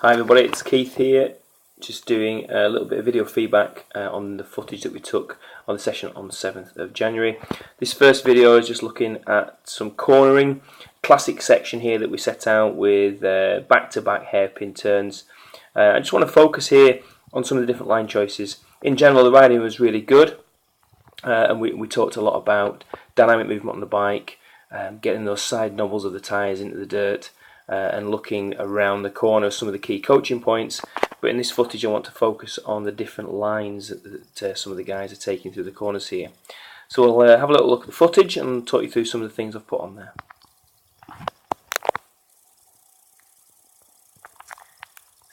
Hi everybody, it's Keith here, just doing a little bit of video feedback on the footage that we took on the session on the 7th of January. This first video is just looking at some cornering, classic section here that we set out with back-to-back hairpin turns. I just want to focus here on some of the different line choices. In general, the riding was really good, and we talked a lot about dynamic movement on the bike, getting those side knobbles of the tyres into the dirt, and looking around the corner, some of the key coaching points. But in this footage I want to focus on the different lines that some of the guys are taking through the corners here. So we'll have a little look at the footage and talk you through some of the things I've put on there.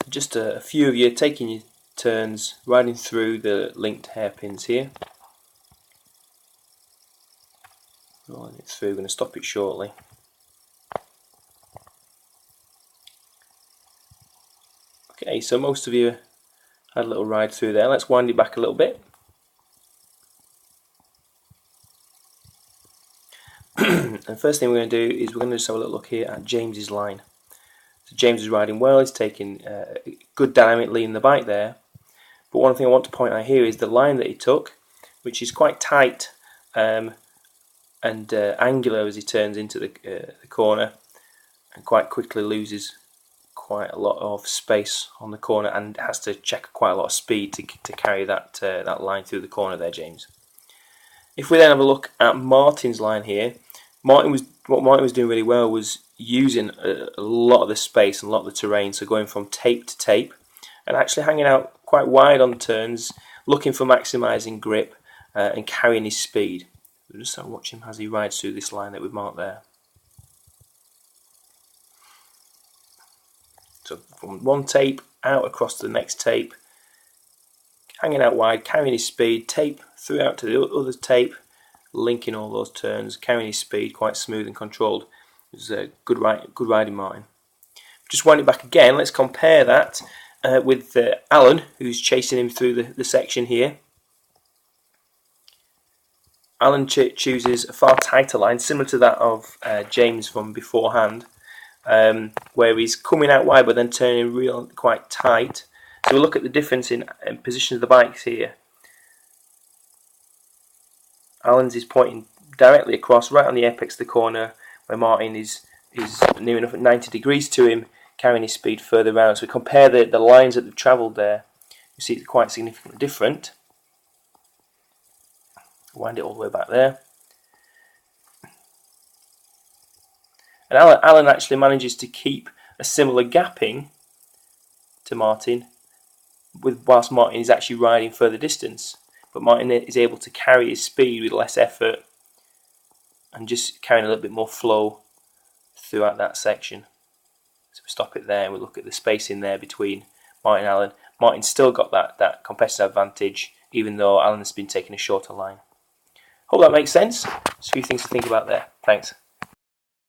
Just a few of you taking your turns riding through the linked hairpins here. Rolling it through, going to stop it shortly. Okay, so most of you had a little ride through there. Let's wind it back a little bit. And the first thing we're going to do is we're going to just have a little look here at James's line. So James is riding well, he's taking good dynamically in the bike there. But one thing I want to point out here is the line that he took, which is quite tight and angular as he turns into the corner, and quite quickly loses quite a lot of space on the corner and has to check quite a lot of speed to carry that line through the corner there, James. If we then have a look at Martin's line here, what Martin was doing really well was using a lot of the space and a lot of the terrain, so going from tape to tape and actually hanging out quite wide on turns, looking for maximising grip and carrying his speed. We'll just watch him as he rides through this line that we've marked there. So from one tape out across to the next tape, hanging out wide, carrying his speed, tape through out to the other tape, linking all those turns, carrying his speed, quite smooth and controlled. It was a good riding Martin. Just wind it back again, let's compare that with Alan, who's chasing him through the section here. Alan chooses a far tighter line, similar to that of James from beforehand, where he's coming out wide but then turning real quite tight. So we'll look at the difference in position of the bikes here. Alan's is pointing directly across, right on the apex of the corner, where Martin is near enough at 90 degrees to him, carrying his speed further around. So we compare the lines that they've travelled there. You see it's quite significantly different. Wind it all the way back there. And Alan actually manages to keep a similar gapping to Martin, whilst Martin is actually riding further distance. But Martin is able to carry his speed with less effort and just carrying a little bit more flow throughout that section. So we stop it there and we look at the space in there between Martin and Alan. Martin's still got that competitive advantage, even though Alan has been taking a shorter line. Hope that makes sense. Just a few things to think about there. Thanks.